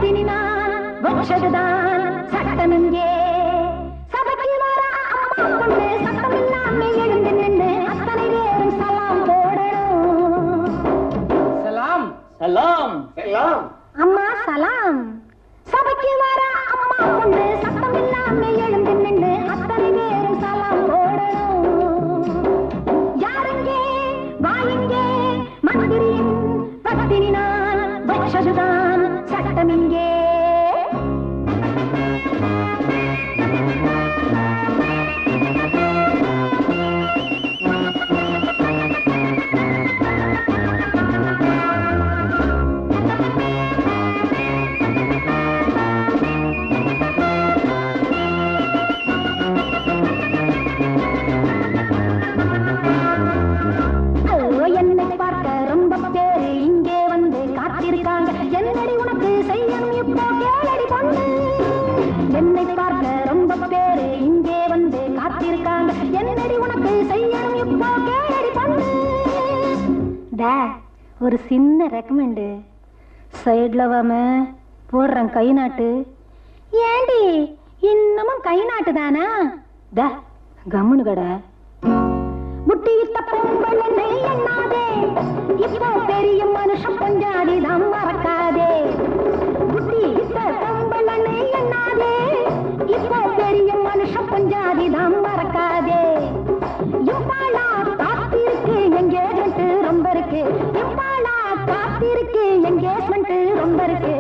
பத்தினி நான் வச்சதுதான் சட்டம் இங்கே சபைக்கு வர அம்மா பொண்ணு சட்டம் இல்லாம எழுந்து நின்று அத்தனை பேரும் சலாம் போடணும். சலாம் சலாம் சலாம் அம்மா சலாம். சபைக்கு வர அம்மா பொண்ணு சட்டம் இல்லாம எழுந்து நின்று அத்தனை பேரும் சலாம் போடணும். யாருங்கே வாயுங்கே மந்திரியின் பத்தினி நான் வச்சதுதான் சட்டம் இங்கே. என்னடி உனக்கு செய்யணும் இப்போ கேளடி பொண்ணு. என்னை பார்க்க ரொம்ப பேரு இங்கே வந்து காத்திருக்காங்க. என்னடி உனக்கு செய்யணும் இப்போ கேளடி பொண்ணு. ஒரு சின்ன ரெக்கமெண்டு சைட்ல வாம போடுறேன் கை நாட்டு. ஏண்டி இன்னமும் கை நாட்டு தானா? கம்முனு கடை முட்டி வித்த பொங்கல் எண்ணாதே. இப்போ பெரிய மனுஷன் பஞ்சாதிதான் மறக்காதே. முட்டி வித்த பொங்கல் எண்ணாதே. இப்போ பெரிய மனுஷன் பஞ்சாதிதான் மறக்காதே. இம்பாலா காத்திருக்கு எங்கேஜ்மெண்ட் ரொம்ப இருக்கு. இம்பாலா காத்திருக்கு எங்கேஜ்மெண்ட் ரொம்ப இருக்கு.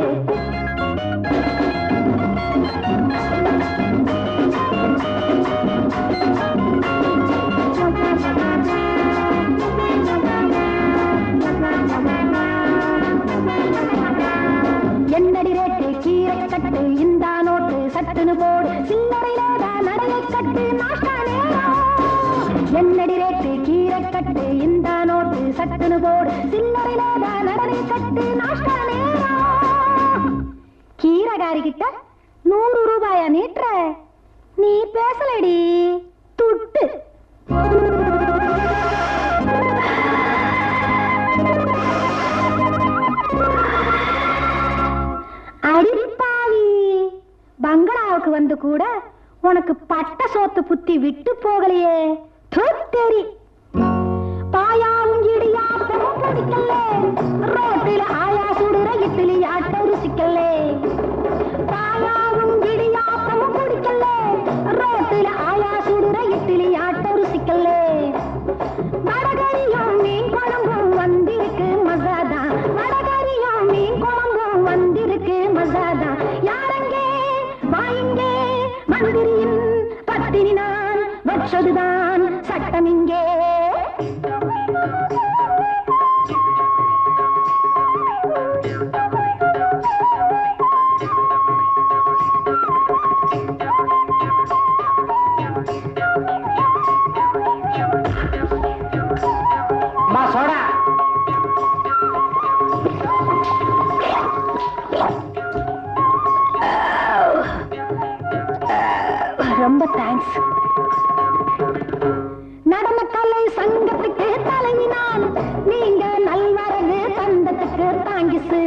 என்னடி ரேட்டு கீரை கட்டு இந்த நோட்டு சட்டுன்னு போடு. சில்லறையில நடைய கட்டு நாஷ்டா நேரம். என்னடி ரேட்டு கீரை கட்டு இந்த நோட்டு சட்டுன்னு போடு. சில்லறையில நடைய கட்டு நாஷ்டா நேரம். கீரைகாரி கிட்ட 100 ரூபாயா நீட்டுற? நீ பேசலடி துட்டு. அடிப்பாவி பங்களாவுக்கு வந்து கூட உனக்கு பட்ட சோத்து புத்தி விட்டு போகலையே. தூத்தேரி பாயாவும் இடியாப்பமும் பிடிக்கல. ரோட்டில ஆயா சுடுற இட்லி ஆட்டம் ருசிக்கல. பாயாவும் இடியாப்பமும் பிடிக்கல. ரோட்டில ஆயா சுடுற இட்லி ஆட்டம் ருசிக்கல. வடகரியும் மீன் குழம்பும் வந்திருக்கு மசாதான். வடகரியும் மீன் குழம்பும் வந்திருக்கு மசாதான். யாரங்கே வாயுங்கே மந்திரியின் பத்தினி நான் வச்சதுதான் சட்டம் இங்கே. சோடா ரொம்ப தேங்க்ஸ். நடன கலை சங்கத்துக்கு தலைவி நான். நீங்க நல்வரகு தந்தத்துக்கு தாங்கிசு.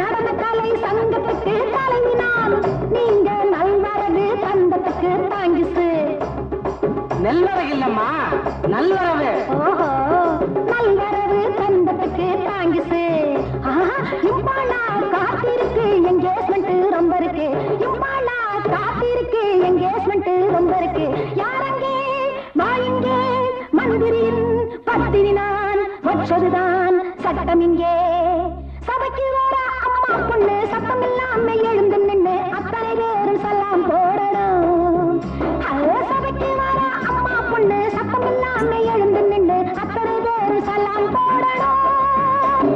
நடன கலை சங்கத்துக்கு தலைவி நான். நீங்க நல்வரகு தந்தத்துக்கு தாங்கிசு. நெல்வரகு இல்லம்மா நல்வரவு. ஓஹோ நல்வரவு தந்தத்துக்கு தாங்கிசு. இம்பாலா காத்திருக்கு எங்கேஜ்மெண்ட் ரொம்ப இருக்கு. இம்பாலா காத்திருக்கு எங்கேஜ்மெண்ட் ரொம்ப இருக்கு. யாரங்கே வாயுங்கே மந்திரியின் பத்தினி நான் வச்சதுதான் சட்டம் இங்கே. சபைக்கு வர அம்மா பொண்ணு சத்தம் இல்லாம எழுந்து நின்று அத்தனை பேரும் சலாம் போ